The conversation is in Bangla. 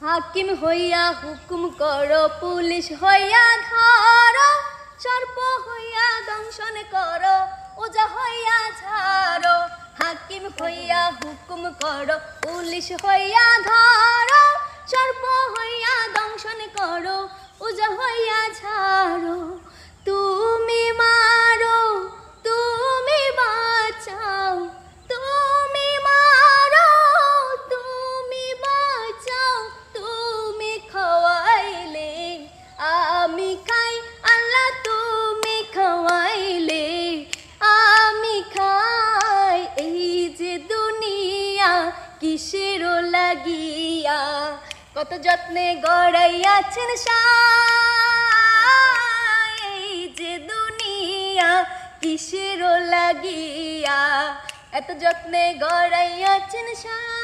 হাকিম হইয়া হুকুম করো, পুলিশ হইয়া ধরো, সর্প হইয়া দংশন করো, ওজা হইয়া ঝাড়ো। হাকিম হইয়া হুকুম করো, পুলিশ হইয়া ধরো, সর্প হইয়া দংশন করো, ওজা হইয়া ঝাড়ো। তুমি মারো, তুমি বাঁচাও, তুমি মারো, তুমি বাঁচাও, তুমি খাওয়াইলে আমি খাই, আল্লাহ তুমি খাওয়াইলে আমি খাই। এই যে দুনিয়া কিসের লাগিয়া, কত যত্নে গড়াইয়াছেন সাই। এই যে দুনিয়া কিসের লাগিয়া, এত যত্নে গড়াইয়াছেন সাই।